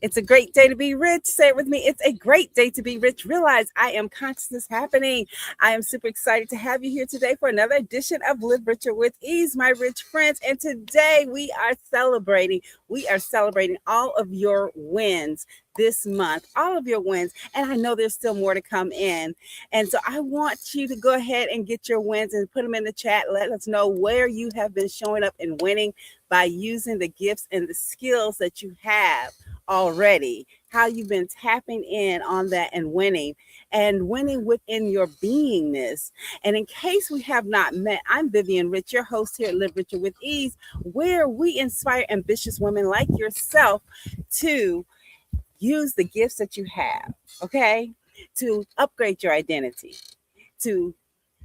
It's a great day to be rich. Say it with me. It's a great day to be rich. Realize I am consciousness happening. I am super excited to have you here today for another edition of Live Richer with Ease, my rich friends. And today we are celebrating. We are celebrating all of your wins this month, all of your wins. And I know there's still more to come in. And so I want you to go ahead and get your wins and put them in the chat. Let us know where you have been showing up and winning by using the gifts and the skills that you have already, how you've been tapping in on that and winning within your beingness. And in case we have not met, I'm Vivian Rich, your host here at Live Richer with Ease, where we inspire ambitious women like yourself to use the gifts that you have, okay, to upgrade your identity, to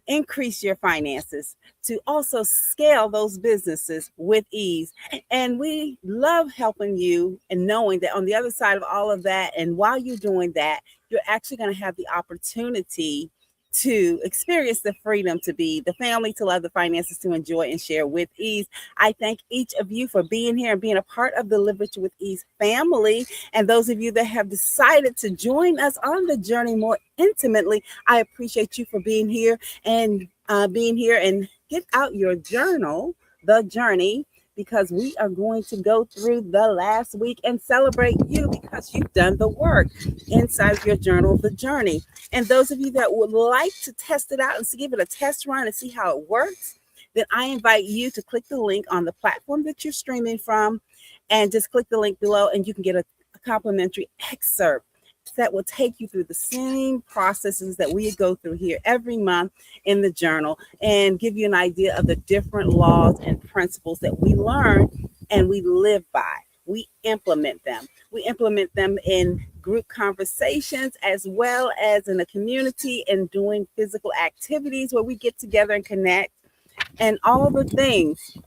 increase your finances, to also scale those businesses with ease. And we love helping you and knowing that on the other side of all of that, and while you're doing that, you're actually going to have the opportunity to experience the freedom to be the family, to love the finances, to enjoy and share with ease. I thank each of you for being here and being a part of the Live Richer with Ease family. And those of you that have decided to join us on the journey more intimately, I appreciate you for being here and get out your journal, the journey, because we are going to go through the last week and celebrate you because you've done the work inside of your journal, the journey. And those of you that would like to test it out and to give it a test run and see how it works, then I invite you to click the link on the platform that you're streaming from and just click the link below and you can get a complimentary excerpt that will take you through the same processes that we go through here every month in the journal and give you an idea of the different laws and principles that we learn and we live by. We implement them. We implement them in group conversations as well as in a community and doing physical activities where we get together and connect and all the things.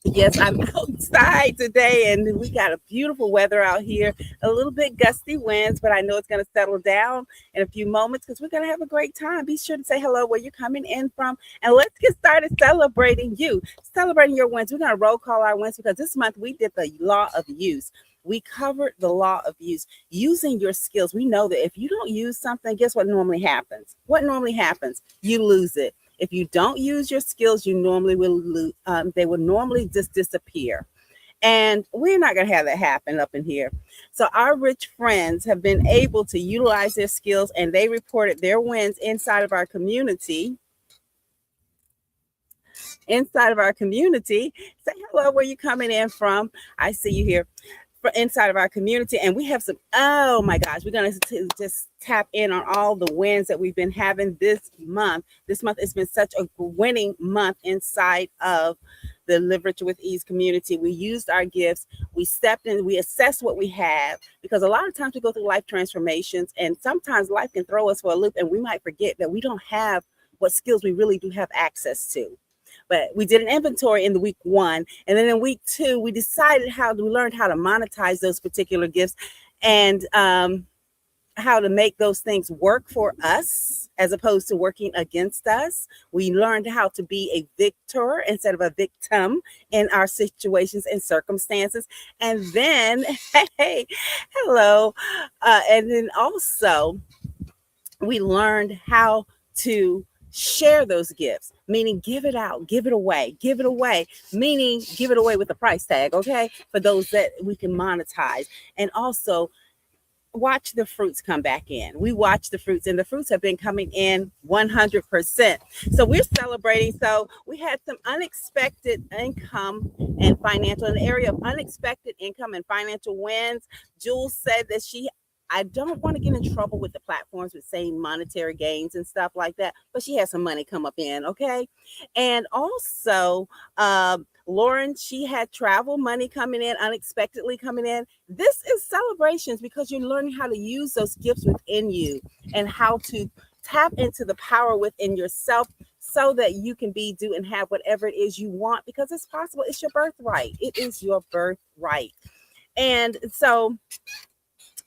Yes, I'm outside today and we got a beautiful weather out here, a little bit gusty winds, but I know it's going to settle down in a few moments because we're going to have a great time. Be sure to say hello where you're coming in from and let's get started celebrating you, celebrating your wins. We're going to roll call our wins because this month we did the law of use. We covered the law of use, using your skills. We know that if you don't use something, guess what normally happens? What normally happens? You lose it. If you don't use your skills, you normally will lose. They will normally just disappear. And we're not going to have that happen up in here. So our rich friends have been able to utilize their skills and they reported their wins inside of our community. Say hello where you coming in from. I see you here. Inside of our community, and we have some, oh my gosh, we're going to just tap in on all the wins that we've been having this month. This month has been such a winning month inside of the Live Richer with Ease community. We used our gifts, we stepped in, we assessed what we have, because a lot of times we go through life transformations and sometimes life can throw us for a loop and we might forget that we don't have what skills we really do have access to. But we did an inventory in the week 1. And then in week 2, we learned how to monetize those particular gifts and how to make those things work for us as opposed to working against us. We learned how to be a victor instead of a victim in our situations and circumstances. And then, hey, hello. And then also we learned how to share those gifts, meaning give it out, give it away, meaning give it away with a price tag, okay, for those that we can monetize. And also watch the fruits come back in. We watch the fruits, and the fruits have been coming in 100%. So we're celebrating. So we had some unexpected income and financial, in the area of unexpected income and financial wins. Jules said that I don't want to get in trouble with the platforms with saying monetary gains and stuff like that, but she had some money come up in, okay? And also, Lauren, she had travel money coming in, unexpectedly coming in. This is celebrations because you're learning how to use those gifts within you and how to tap into the power within yourself so that you can be, do, and have whatever it is you want because it's possible. It's your birthright. It is your birthright. And so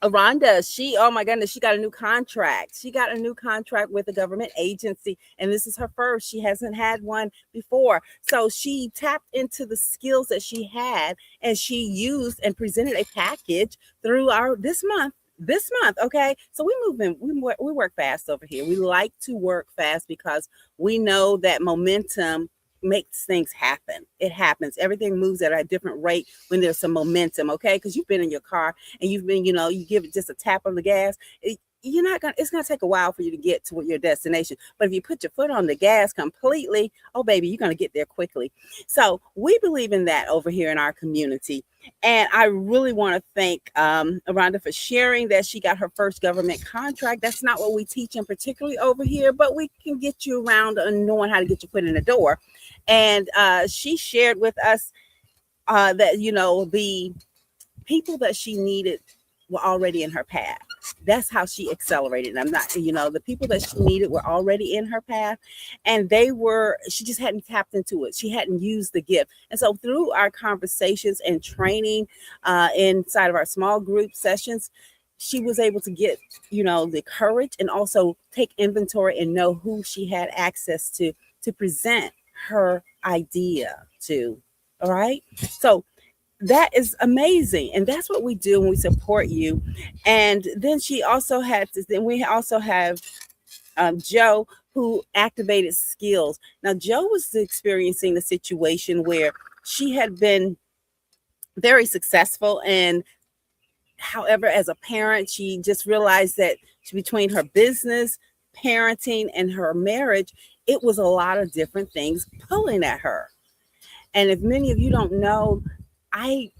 Rhonda, oh my goodness, she got a new contract. She got a new contract with a government agency, and this is her first. She hasn't had one before. So she tapped into the skills that she had, and she used and presented a package through this month. Okay. So we work fast over here. We like to work fast because we know that momentum makes things happen. It happens. Everything moves at a different rate when there's some momentum, okay? Because you've been in your car and you've been, you give it just a tap on the gas. It's gonna take a while for you to get to your destination. But if you put your foot on the gas completely, oh baby, you're gonna get there quickly. So we believe in that over here in our community. And I really want to thank Rhonda for sharing that she got her first government contract. That's not what we teach in particularly over here, but we can get you around knowing how to get your foot in the door. And she shared with us that, the people that she needed were already in her path. That's how she accelerated. I'm not, the people that she needed were already in her path, and she just hadn't tapped into it. She hadn't used the gift. And so through our conversations and training inside of our small group sessions, she was able to get, the courage and also take inventory and know who she had access to present her idea to. All right. So that is amazing. And that's what we do when we support you. And then we also have Joe, who activated skills. Now, Joe was experiencing the situation where she had been very successful. And however, as a parent, she just realized that between her business, parenting, and her marriage, it was a lot of different things pulling at her. And if many of you don't know,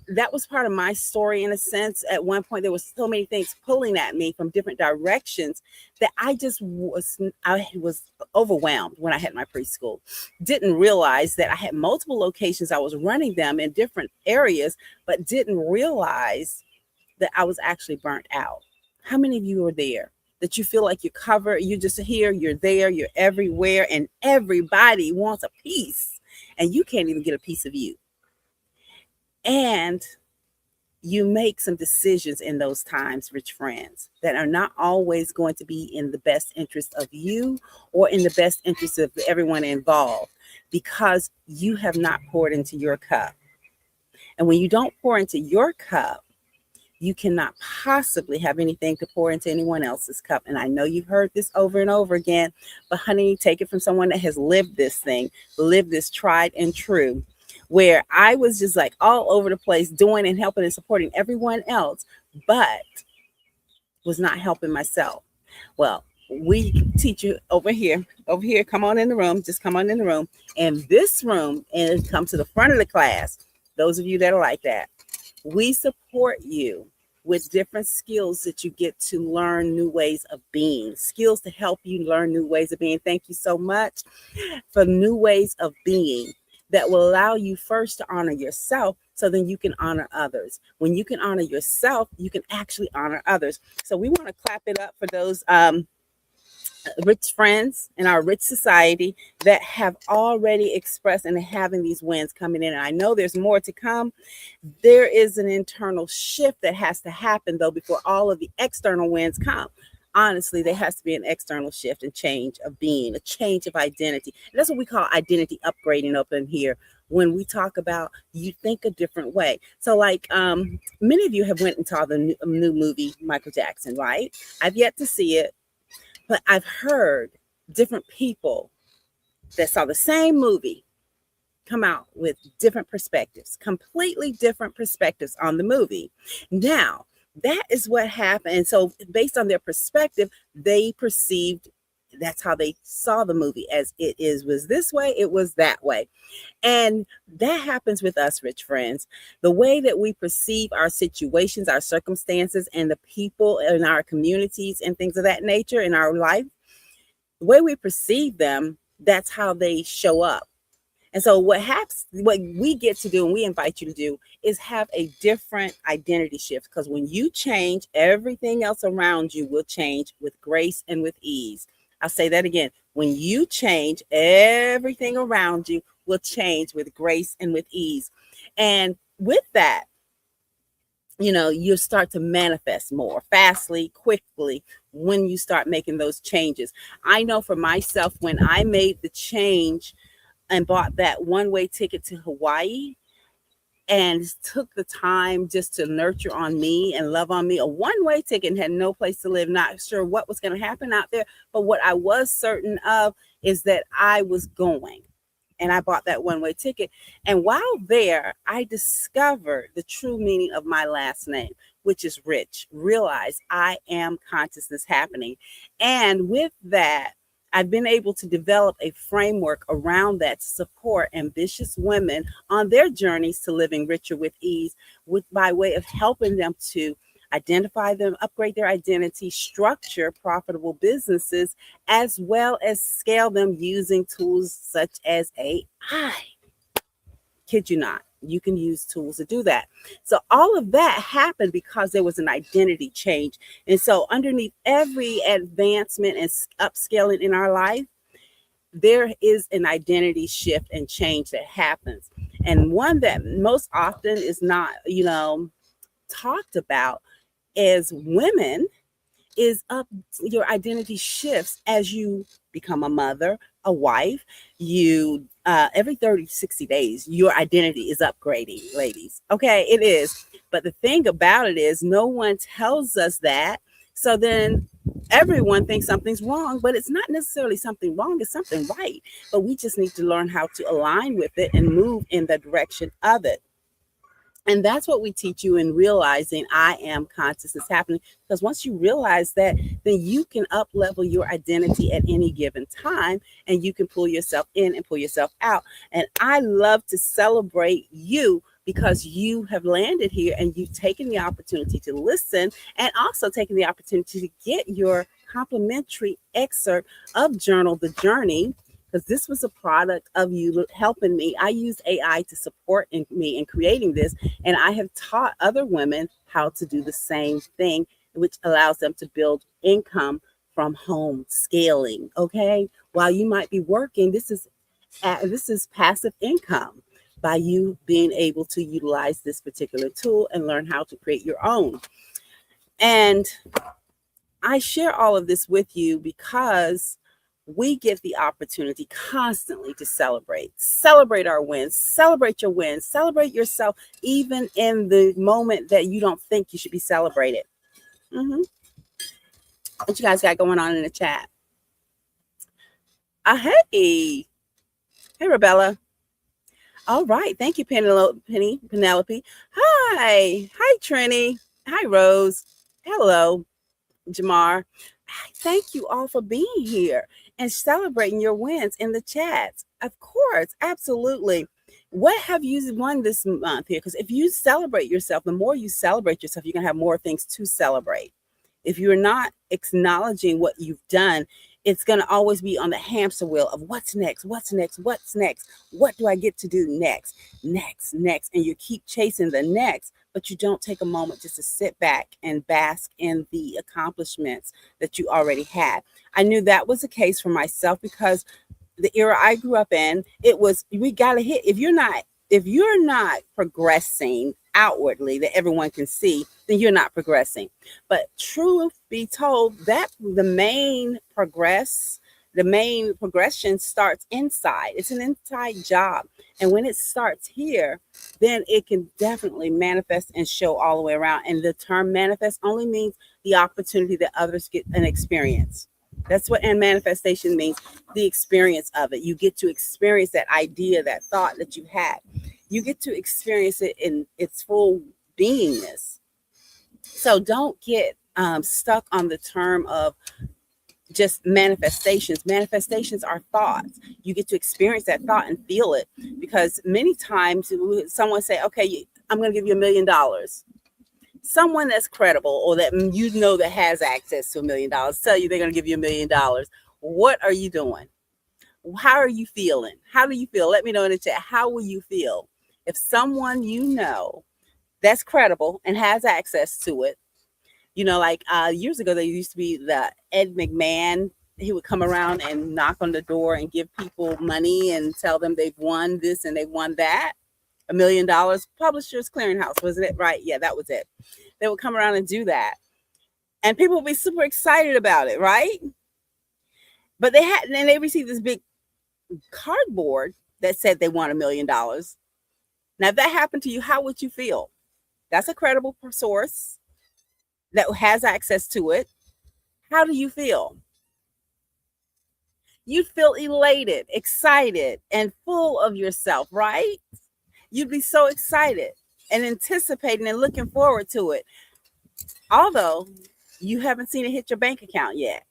that was part of my story in a sense. At one point, there was so many things pulling at me from different directions that I was overwhelmed when I had my preschool. Didn't realize that I had multiple locations. I was running them in different areas, but didn't realize that I was actually burnt out. How many of you are there? That you feel like you're covered, you're just here, you're there, you're everywhere, and everybody wants a piece, and you can't even get a piece of you. And you make some decisions in those times, rich friends, that are not always going to be in the best interest of you or in the best interest of everyone involved, because you have not poured into your cup. And when you don't pour into your cup, you cannot possibly have anything to pour into anyone else's cup. And I know you've heard this over and over again, but honey, take it from someone that has lived this thing, lived this tried and true, where I was just like all over the place doing and helping and supporting everyone else, but was not helping myself. Well, we teach you over here, come on in the room, just come on in the room, and this room, and come to the front of the class. Those of you that are like that, we support you with different skills that you get to learn new ways of being, skills to help you learn new ways of being. Thank you so much for new ways of being that will allow you first to honor yourself, so then you can honor others. When you can honor yourself, you can actually honor others. So we want to clap it up for those rich friends in our rich society that have already expressed and having these wins coming in. And I know there's more to come. There is an internal shift that has to happen, though, before all of the external wins come. Honestly, there has to be an external shift and change of being, a change of identity. And that's what we call identity upgrading up in here. When we talk about you think a different way. So like many of you have went and saw the new movie, Michael Jackson, right? I've yet to see it, but I've heard different people that saw the same movie come out with different perspectives, completely different perspectives on the movie. Now, that is what happened. And so based on their perspective, they perceived, that's how they saw the movie, as was this way, it was that way. And that happens with us, rich friends. The way that we perceive our situations, our circumstances, and the people in our communities and things of that nature in our life, the way we perceive them, that's how they show up. And so what we get to do, and we invite you to do, is have a different identity shift. Because when you change, everything else around you will change with grace and with ease. I'll say that again. When you change, everything around you will change with grace and with ease. And with that, you start to manifest more fastly, quickly when you start making those changes. I know for myself, when I made the change and bought that one-way ticket to Hawaii and took the time just to nurture on me and love on me, a one-way ticket, and had no place to live, not sure what was going to happen out there. But what I was certain of is that I was going. And I bought that one-way ticket. And while there, I discovered the true meaning of my last name, which is Rich. Realize I am consciousness happening. And with that, I've been able to develop a framework around that to support ambitious women on their journeys to living richer with ease, by way of helping them to identify them, upgrade their identity, structure profitable businesses, as well as scale them using tools such as AI. Kid you not. You can use tools to do that. So all of that happened because there was an identity change. And so underneath every advancement and upscaling in our life, there is an identity shift and change that happens. And one that most often is not, talked about as women is your identity shifts as you become a mother, a wife. You every 30-60 days your identity is upgrading, ladies. Okay, it is. But the thing about it is no one tells us that. So then everyone thinks something's wrong, but it's not necessarily something wrong, it's something right. But we just need to learn how to align with it and move in the direction of it. And that's what we teach you in realizing I am consciousness happening. Because once you realize that, then you can up level your identity at any given time, and you can pull yourself in and pull yourself out. And I love to celebrate you because you have landed here and you've taken the opportunity to listen, and also taken the opportunity to get your complimentary excerpt of Journal the Journey, because this was a product of you helping me. I use AI to support me in creating this, and I have taught other women how to do the same thing, which allows them to build income from home, scaling. Okay, while you might be working, this is passive income by you being able to utilize this particular tool and learn how to create your own. And I share all of this with you because we get the opportunity constantly to celebrate our wins, celebrate your wins, celebrate yourself, even in the moment that you don't think you should be celebrated. What you guys got going on in the chat? Hey, Rebella. All right, thank you, Penelope. Hi, Trini. Hi, Rose. Hello, Jamar. Thank you all for being here and celebrating your wins in the chats. Of course, absolutely. What have you won this month here? Because if you celebrate yourself, the more you celebrate yourself, you're going to have more things to celebrate. If you're not acknowledging what you've done, it's going to always be on the hamster wheel of what's next, what's next, what's next. What do I get to do next, next, next? And you keep chasing the next, but you don't take a moment just to sit back and bask in the accomplishments that you already had. I knew that was the case for myself because the era I grew up in, it was, we got to hit. If you're not progressing outwardly that everyone can see, then you're not progressing. But truth be told, that the main progression starts inside. It's an inside job. And when it starts here, then it can definitely manifest and show all the way around. And the term manifest only means the opportunity that others get an experience. That's what and manifestation means, the experience of it. You get to experience that idea, that thought that you had. You get to experience it in its full beingness. So don't get stuck on the term of just manifestations. Manifestations are thoughts. You get to experience that thought and feel it, because many times someone say, okay, I'm going to give you $1 million. Someone that's credible or that that has access to $1 million tell you they're going to give you $1 million. What are you doing? How are you feeling? How do you feel? Let me know in the chat. How will you feel if someone that's credible and has access to it? Like years ago, there used to be the Ed McMahon. He would come around and knock on the door and give people money and tell them they've won this and they've won that. $1 million. Publishers Clearinghouse, wasn't it? Right. Yeah, that was it. They would come around and do that. And people would be super excited about it, right? But they received this big cardboard that said they won $1 million. Now, if that happened to you, how would you feel? That's a credible source that has access to it. How do you feel? You'd feel elated, excited, and full of yourself, right? You'd be so excited and anticipating and looking forward to it. Although you haven't seen it hit your bank account yet.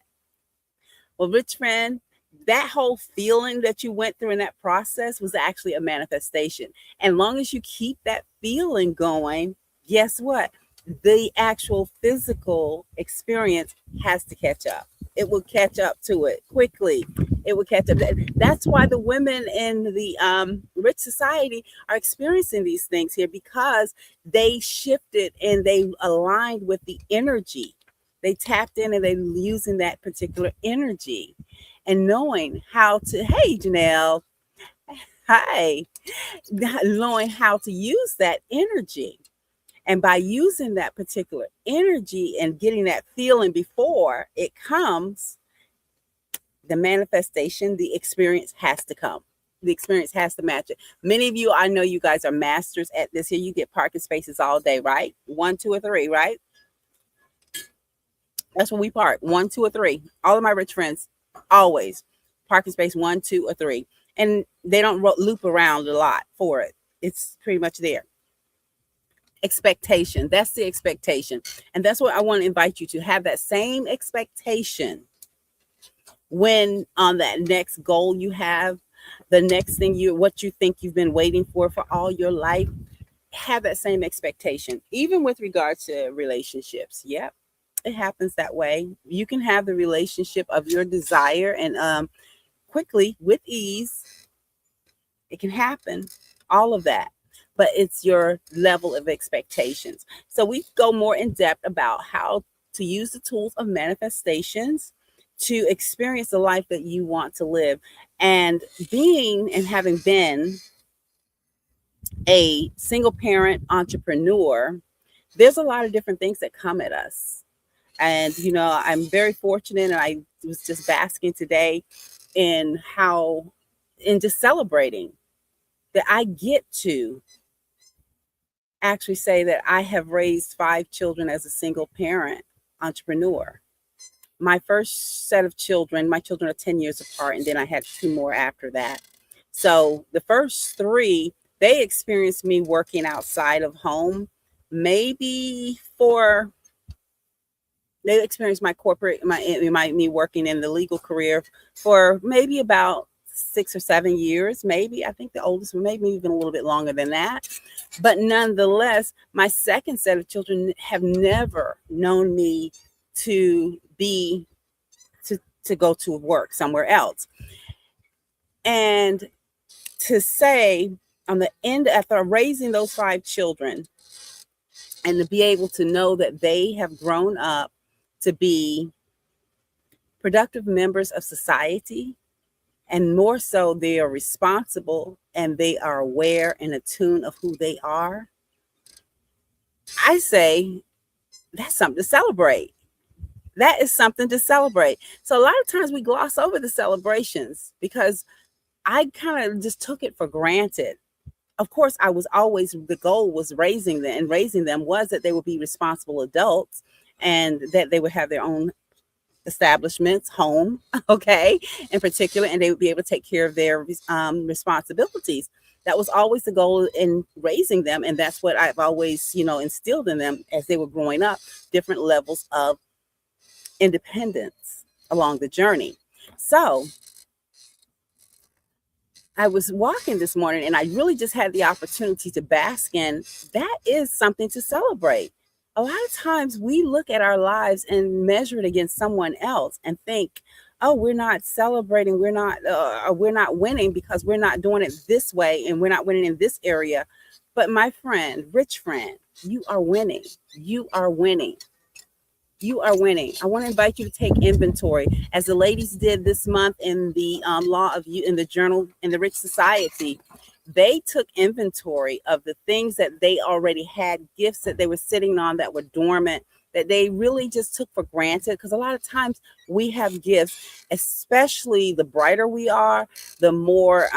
Well, rich friend, that whole feeling that you went through in that process was actually a manifestation. And long as you keep that feeling going, guess what? The actual physical experience has to catch up. It will catch up to it quickly. It will catch up. That's why the women in the rich society are experiencing these things here, because they shifted and they aligned with the energy. They tapped in and they're using that particular energy and knowing how to, hey, Janelle, hi, knowing how to use that energy. And by using that particular energy and getting that feeling before it comes, the manifestation, the experience has to come. The experience has to match it. Many of you, I know you guys are masters at this here. You get parking spaces all day, right? 1, 2, or 3, right? That's when we park. 1, 2, or 3. All of my rich friends, always parking space 1, 2, or 3. And they don't loop around a lot for it. It's pretty much there. Expectation. That's the expectation. And that's what I want to invite you to have, that same expectation when on that next goal you have, the next thing what you think you've been waiting for all your life. Have that same expectation, even with regards to relationships. Yep. It happens that way. You can have the relationship of your desire and quickly, with ease. It can happen, all of that. But it's your level of expectations. So we go more in depth about how to use the tools of manifestations to experience the life that you want to live. And being and having been a single parent entrepreneur, there's a lot of different things that come at us. And, you know, I'm very fortunate, and I was just basking today in just celebrating that I get to actually say that I have raised 5 children as a single parent entrepreneur. My first set of children, my children are 10 years apart, and then I had 2 more after that. So the first 3, they experienced me working outside of home, they experienced my corporate, me working in the legal career for maybe about 6 or 7 years, maybe. I think the oldest one, maybe even a little bit longer than that. But nonetheless, my second set of children have never known me to go to work somewhere else. And to say on the end, after raising those 5 children, and to be able to know that they have grown up to be productive members of society, and more so, they are responsible and they are aware and attuned of who they are, I say that's something to celebrate. That is something to celebrate. So a lot of times we gloss over the celebrations because I kind of just took it for granted. Of course, the goal was raising them, and raising them was that they would be responsible adults and that they would have their own establishments, home, okay, in particular, and they would be able to take care of their responsibilities. That was always the goal in raising them, and that's what I've always, instilled in them as they were growing up, different levels of independence along the journey. So I was walking this morning and I really just had the opportunity to bask in. That is something to celebrate. A lot of times we look at our lives and measure it against someone else and think, oh, we're not celebrating, we're not winning because we're not doing it this way and we're not winning in this area. But my friend, rich friend, you are winning. You are winning. You are winning. I want to invite you to take inventory, as the ladies did this month in the Law of You, in the Journal in the Rich Society. They took inventory of the things that they already had, gifts that they were sitting on that were dormant, that they really just took for granted. Because a lot of times we have gifts, especially the brighter we are, the more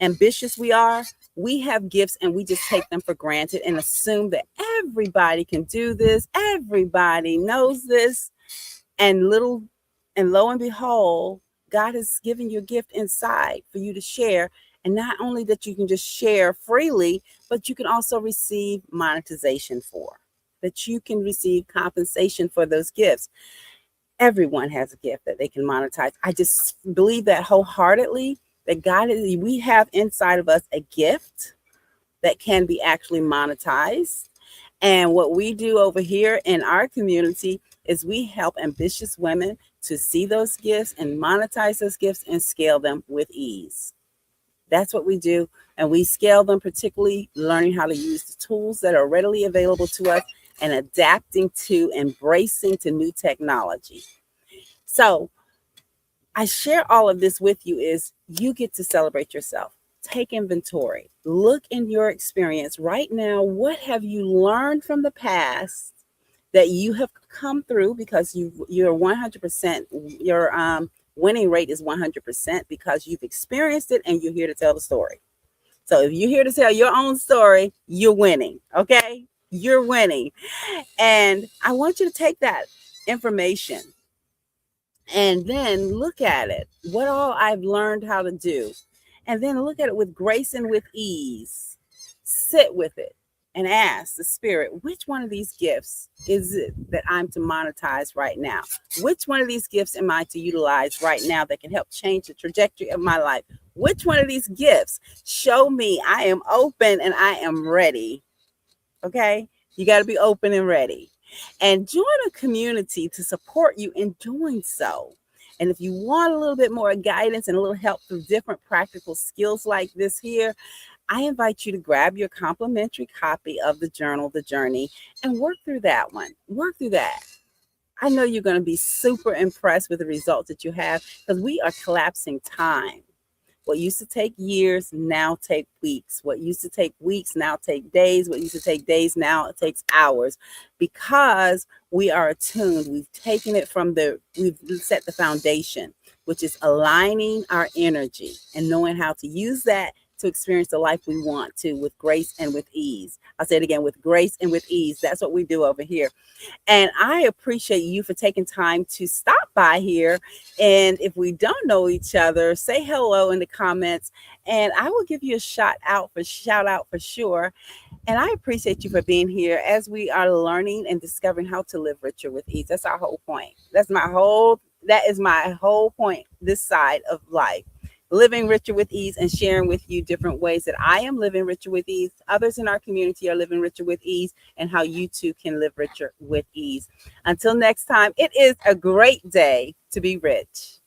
ambitious we are. We have gifts and we just take them for granted and assume that everybody can do this, everybody knows this, and lo and behold, God has given you a gift inside for you to share. And not only that you can just share freely, but you can also receive monetization for, that you can receive compensation for those gifts. Everyone has a gift that they can monetize. I just believe that wholeheartedly, that we have inside of us a gift that can be actually monetized. And what we do over here in our community is we help ambitious women to see those gifts and monetize those gifts and scale them with ease. That's what we do. And we scale them, particularly learning how to use the tools that are readily available to us and adapting to, embracing to new technology. So I share all of this with you is you get to celebrate yourself. Take inventory. Look in your experience right now. What have you learned from the past that you have come through? Because you're 100%, your winning rate is 100% because you've experienced it and you're here to tell the story. So if you're here to tell your own story, you're winning. Okay, you're winning. And I want you to take that information and then look at it, what all I've learned how to do, and then look at it with grace and with ease. Sit with it and ask the Spirit, which one of these gifts is it that I'm to monetize right now? Which one of these gifts am I to utilize right now that can help change the trajectory of my life? Which one of these gifts? Show me. I am open and I am ready. Okay? You got to be open and ready. And join a community to support you in doing so. And if you want a little bit more guidance and a little help through different practical skills like this here, I invite you to grab your complimentary copy of the journal, The Journey, and work through that one. Work through that. I know you're going to be super impressed with the results that you have because we are collapsing time. What used to take years now take weeks. What used to take weeks now take days. What used to take days now it takes hours, because we are attuned. We've taken it we've set the foundation, which is aligning our energy and knowing how to use that to experience the life we want to, with grace and with ease. I'll say it again, with grace and with ease. That's what we do over here. And I appreciate you for taking time to stop by here. And if we don't know each other, say hello in the comments and I will give you a shout out for sure. And I appreciate you for being here as we are learning and discovering how to live richer with ease. That's our whole point. That is my whole point this side of life. Living richer with ease and sharing with you different ways that I am living richer with ease. Others in our community are living richer with ease, and how you too can live richer with ease. Until next time, it is a great day to be rich.